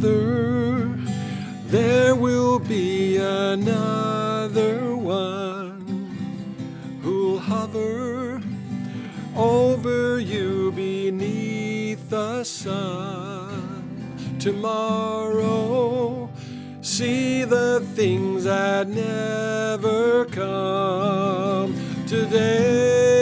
another, there will be another one who'll hover over you beneath the sun. Tomorrow, see the things that never come today.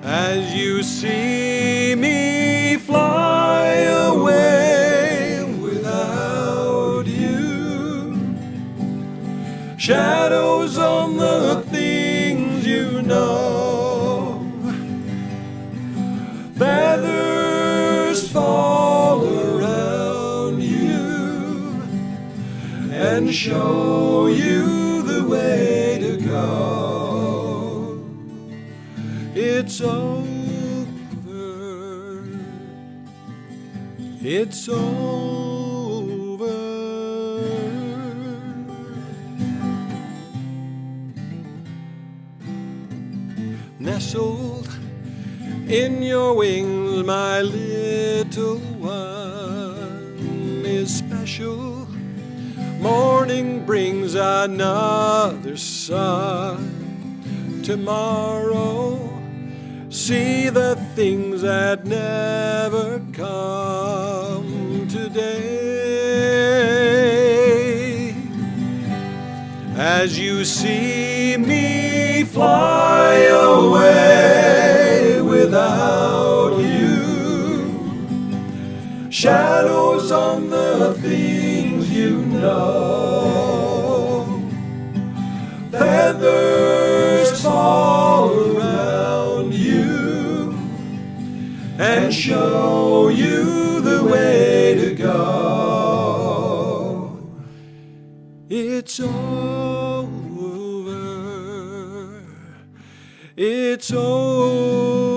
As you see me fly away without you, shadows on the things you know, feathers fall around you and show you the way to go. It's over. It's over. Nestled in your wings, my little one is special. Morning brings another sun. Tomorrow, see the things that never come today. As you see me fly away without you, shadows on the things you know, feathers fall around you and show you the way to go. It's over. It's over.